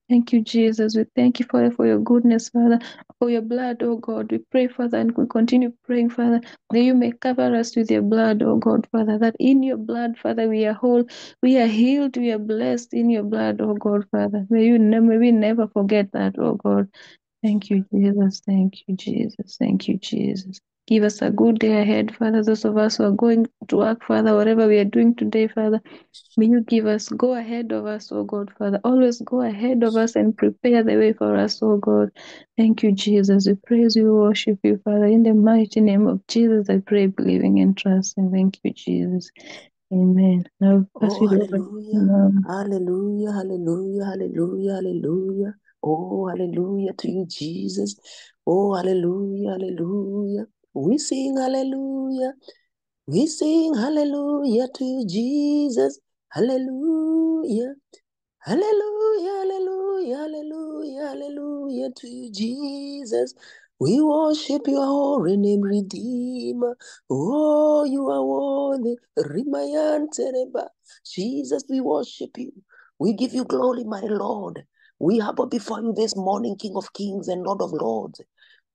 Thank you, Jesus. We thank you, Father, for your goodness, Father, for your blood, oh God. We pray, Father, and we continue praying, Father, that you may cover us with your blood, oh God, Father, that in your blood, Father, we are whole, we are healed, we are blessed in your blood, oh God, Father. May we never forget that, oh God. Thank you, Jesus. Thank you, Jesus. Thank you, Jesus. Give us a good day ahead, Father. Those of us who are going to work, Father, whatever we are doing today, Father, may you go ahead of us, oh God, Father. Always go ahead of us and prepare the way for us, oh God. Thank you, Jesus. We praise you, worship you, Father. In the mighty name of Jesus, I pray, believing and trusting. Thank you, Jesus. Amen. Now, pass Oh, it over. hallelujah. Hallelujah. Hallelujah. Hallelujah. Hallelujah. Oh, hallelujah to you, Jesus. Oh, hallelujah. Hallelujah. We sing hallelujah. We sing hallelujah to you, Jesus. Hallelujah. Hallelujah, hallelujah, hallelujah, hallelujah to you, Jesus. We worship your holy name, Redeemer. Oh, you are worthy. Rimayan Tereba. Jesus, we worship you. We give you glory, my Lord. We harbor before you this morning, King of Kings and Lord of Lords.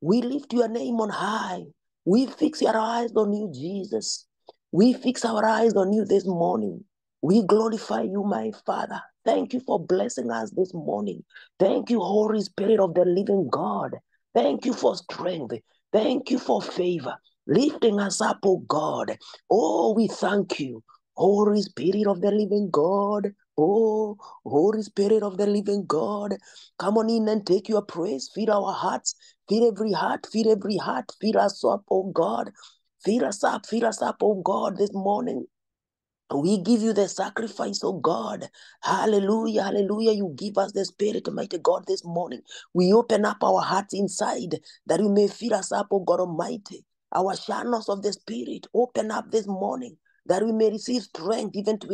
We lift your name on high. We fix our eyes on you, Jesus. We fix our eyes on you this morning. We glorify you, my Father. Thank you for blessing us this morning. Thank you, Holy Spirit of the living God. Thank you for strength. Thank you for favor. Lifting us up, oh God. Oh, we thank you. Holy Spirit of the living God, Oh, Holy Spirit of the living God, come on in and take your praise. Feed our hearts. Feed every heart. Feed every heart. Feed us up, oh God. Feed us up, oh God, this morning. We give you the sacrifice, oh God. Hallelujah, hallelujah. You give us the Spirit, mighty God, this morning. We open up our hearts inside that you may fill us up, oh God Almighty. Our channels of the Spirit open up this morning that we may receive strength even to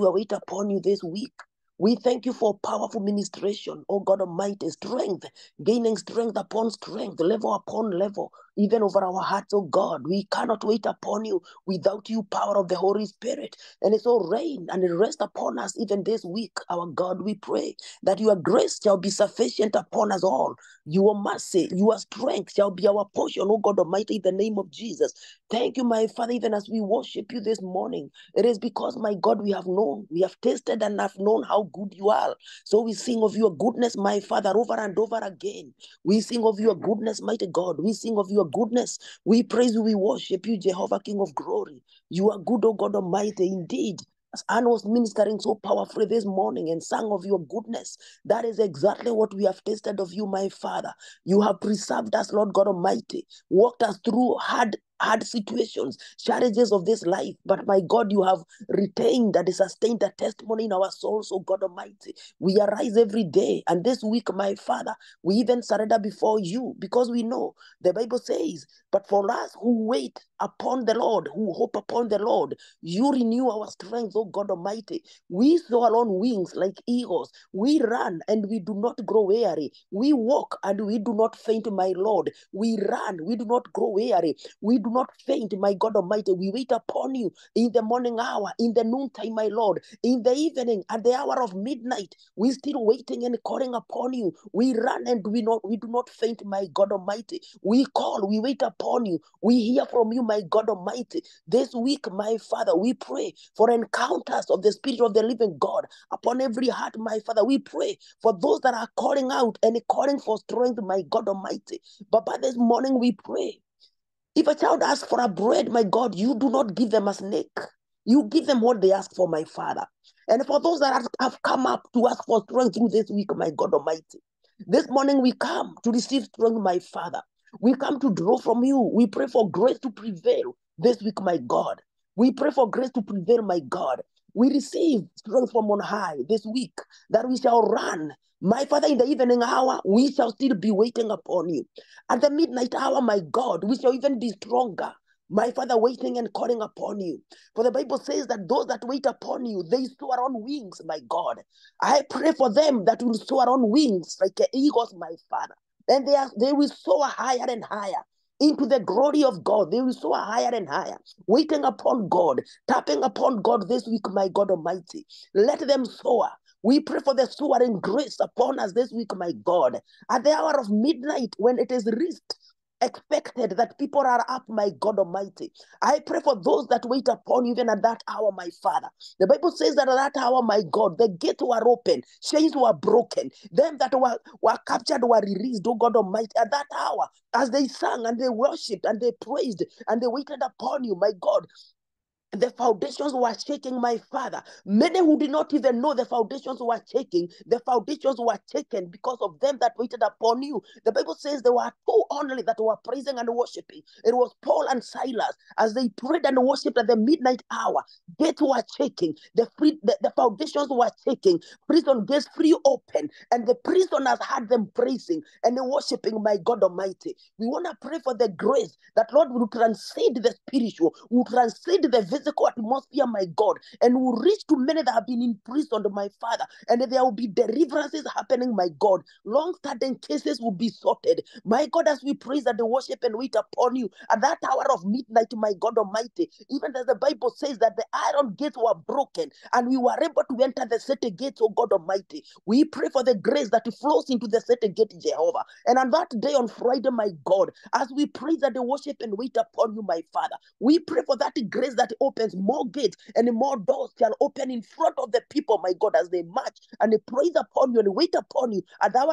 await upon you this week. We thank you for powerful ministration, oh God Almighty, strength, gaining strength upon strength, level upon level, even over our hearts, oh God. We cannot wait upon you without you, power of the Holy Spirit. And it's all rain and it rest upon us even this week. Our God, we pray that your grace shall be sufficient upon us all. Your mercy, your strength shall be our portion, oh God Almighty, in the name of Jesus. Thank you, my Father, even as we worship you this morning. It is because, my God, we have known, we have tasted and have known how good you are. So we sing of your goodness, my Father, over and over again. We sing of your goodness, mighty God. We sing of your goodness. We praise you, we worship you, Jehovah, King of glory. You are good, O God Almighty, indeed. As Anne was ministering so powerfully this morning and sang of your goodness, that is exactly what we have tasted of you, my Father. You have preserved us, Lord God Almighty, walked us through hard situations, challenges of this life. But my God, you have retained and sustained the testimony in our souls, oh God Almighty. We arise every day. And this week, my Father, we even surrender before you because we know the Bible says, but for us who wait upon the Lord, who hope upon the Lord, you renew our strength, oh God Almighty. We soar on wings like eagles. We run and we do not grow weary. We walk and we do not faint, my Lord. We run, we do not grow weary. We do not faint, my God Almighty. We wait upon you in the morning hour, in the noontime, my Lord, in the evening, at the hour of midnight. We still waiting and calling upon you. We run and we do not faint, my God Almighty. We call, we wait upon you. We hear from you, my God Almighty. This week, my Father, we pray for encounters of the Spirit of the living God upon every heart, my Father. We pray for those that are calling out and calling for strength, my God Almighty. But by this morning, we pray. If a child asks for a bread, my God, you do not give them a snake. You give them what they ask for, my Father. And for those that have come up to ask for strength through this week, my God Almighty, this morning we come to receive strength, my Father. We come to draw from you. We pray for grace to prevail this week, my God. We pray for grace to prevail, my God. We receive strength from on high this week that we shall run. My Father, in the evening hour, we shall still be waiting upon you. At the midnight hour, my God, we shall even be stronger. My Father, waiting and calling upon you. For the Bible says that those that wait upon you, they soar on wings, my God. I pray for them that will soar on wings like eagles, my Father. And they will soar higher and higher into the glory of God. They will soar higher and higher, waiting upon God, tapping upon God this week, my God Almighty. Let them soar. We pray for the soaring grace upon us this week, my God. At the hour of midnight, when it is reached, expected that people are up, my God Almighty. I pray for those that wait upon you even at that hour, my Father. The Bible says that at that hour, my God, the gates were open, chains were broken, them that were captured were released, oh God Almighty. At that hour, as they sang and they worshipped and they praised and they waited upon you, my God, the foundations were shaking, my Father. Many who did not even know the foundations were shaking, the foundations were shaken because of them that waited upon you. The Bible says there were two only that were praising and worshiping. It was Paul and Silas as they prayed and worshipped at the midnight hour. Gates were shaking, the foundations were shaking, prison gates free open, and the prisoners had them praising and worshiping, my God Almighty. We want to pray for the grace that Lord will transcend the spiritual, will transcend the physical atmosphere, my God, and will reach to many that have been imprisoned, my Father, and there will be deliverances happening, my God. Long-standing cases will be sorted, my God, as we praise and worship and wait upon you at that hour of midnight, my God Almighty. Even as the Bible says that the iron gates were broken and we were able to enter the city gates, oh God Almighty. We pray for the grace that flows into the city gate, Jehovah. And on that day, on Friday, my God, as we praise and worship and wait upon you, my Father, we pray for that grace that opens more gates and more doors shall open in front of the people, my God, as they march and they praise upon you and wait upon you at that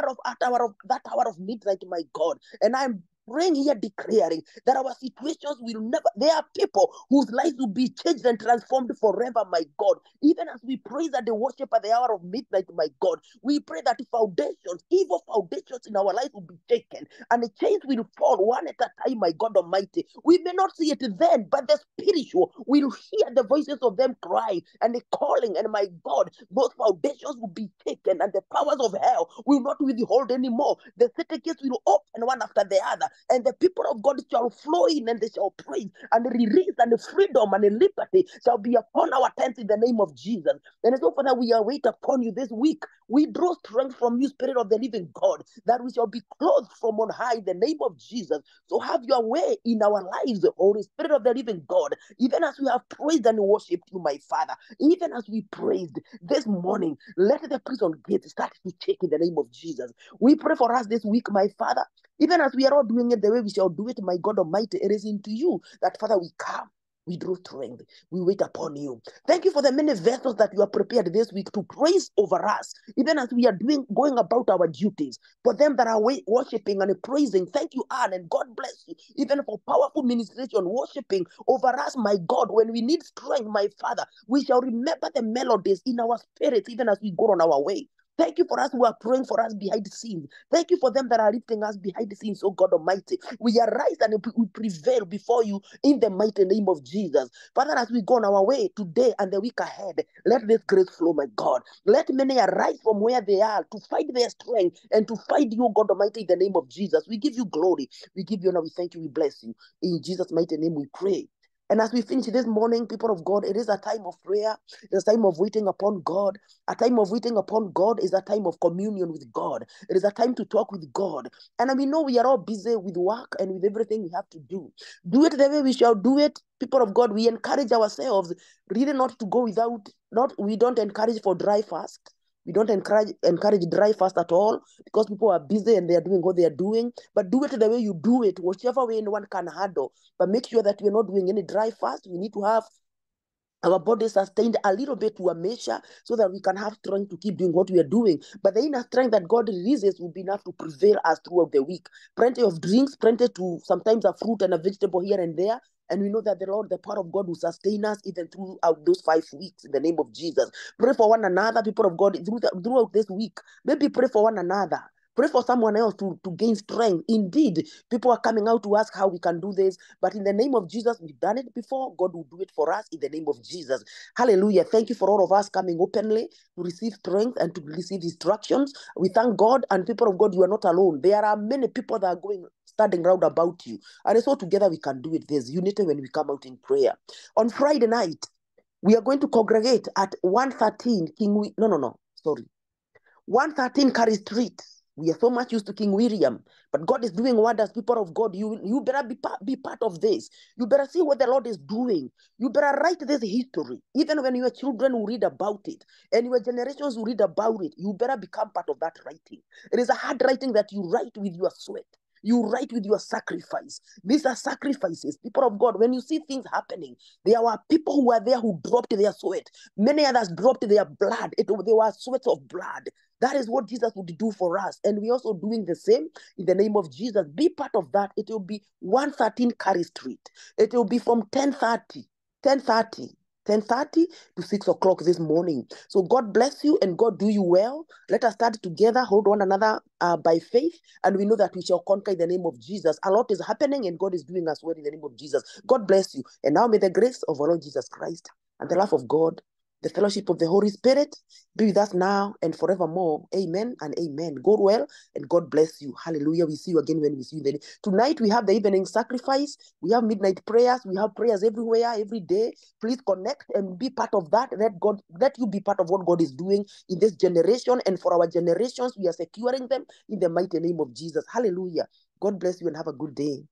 hour of midnight, my God. And I'm praying here, declaring that our situations will never, there are people whose lives will be changed and transformed forever, my God. Even as we praise at the worship at the hour of midnight, my God, we pray that foundations, evil foundations in our lives will be taken and the chains will fall one at a time, my God Almighty. We may not see it then, but the spiritual will hear the voices of them crying and the calling, and my God, those foundations will be taken and the powers of hell will not withhold anymore. The city gates will open one after the other, and the people of God shall flow in and they shall praise, and the release and the freedom and the liberty shall be upon our tents in the name of Jesus. And so, Father, we await upon you this week. We draw strength from you, Spirit of the living God, that we shall be clothed from on high in the name of Jesus. So have your way in our lives, Holy Spirit of the living God, even as we have praised and worshipped you, my Father, even as we praised this morning, let the prison gate start to shake in the name of Jesus. We pray for us this week, my Father, even as we are all doing it the way we shall do it, my God Almighty. It is into you that, Father, we come. We draw strength. We wait upon you. Thank you for the many vessels that you have prepared this week to praise over us, even as we are going about our duties. For them that are worshiping and praising, thank you, Anne, and God bless you, even for powerful ministration, worshiping over us, my God. When we need strength, my Father, we shall remember the melodies in our spirits, even as we go on our way. Thank you for us who are praying for us behind the scenes. Thank you for them that are lifting us behind the scenes, oh God Almighty. We arise and we prevail before you in the mighty name of Jesus. Father, as we go on our way today and the week ahead, let this grace flow, my God. Let many arise from where they are to find their strength and to find you, God Almighty, in the name of Jesus. We give you glory. We give you honor. We thank you. We bless you. In Jesus' mighty name we pray. And as we finish this morning, people of God, it is a time of prayer. It's a time of waiting upon God. A time of waiting upon God is a time of communion with God. It is a time to talk with God. And we know we are all busy with work and with everything we have to do. Do it the way we shall do it. People of God, we encourage ourselves really not to go without, we don't encourage for dry fast. We don't encourage dry fast at all, because people are busy and they are doing what they are doing. But do it the way you do it, whichever way anyone can handle. But make sure that we're not doing any dry fast. We need to have our body sustained a little bit to a measure so that we can have strength to keep doing what we are doing. But the inner strength that God releases will be enough to prevail us throughout the week. Plenty of drinks, plenty to sometimes a fruit and a vegetable here and there. And we know that the Lord, the power of God, will sustain us even throughout those 5 weeks in the name of Jesus. Pray for one another, people of God, throughout this week. Maybe pray for one another. Pray for someone else to gain strength. Indeed, people are coming out to ask how we can do this. But in the name of Jesus, we've done it before. God will do it for us in the name of Jesus. Hallelujah. Thank you for all of us coming openly to receive strength and to receive instructions. We thank God, and people of God, you are not alone. There are many people that are standing round about you. And so together we can do it. There's unity when we come out in prayer. On Friday night, we are going to congregate at 113 113 Carey Street. We are so much used to King William, but God is doing wonders, people of God. You better be part of this. You better see what the Lord is doing. You better write this history. Even when your children will read about it and your generations will read about it, you better become part of that writing. It is a hard writing that you write with your sweat. You write with your sacrifice. These are sacrifices. People of God, when you see things happening, there were people who were there who dropped their sweat. Many others dropped their blood. They were sweats of blood. That is what Jesus would do for us. And we're also doing the same in the name of Jesus. Be part of that. It will be 113 Carey Street. It will be from 10:30 to 6 o'clock this morning. So God bless you and God do you well. Let us start together, hold one another by faith, and we know that we shall conquer in the name of Jesus. A lot is happening and God is doing us well in the name of Jesus. God bless you. And now may the grace of our Lord Jesus Christ and the love of God, the fellowship of the Holy Spirit be with us now and forevermore. Amen and amen. Go well and God bless you. Hallelujah. We see you again when we see you. Tonight we have the evening sacrifice. We have midnight prayers. We have prayers everywhere, every day. Please connect and be part of that. Let you be part of what God is doing in this generation. And for our generations, we are securing them in the mighty name of Jesus. Hallelujah. God bless you and have a good day.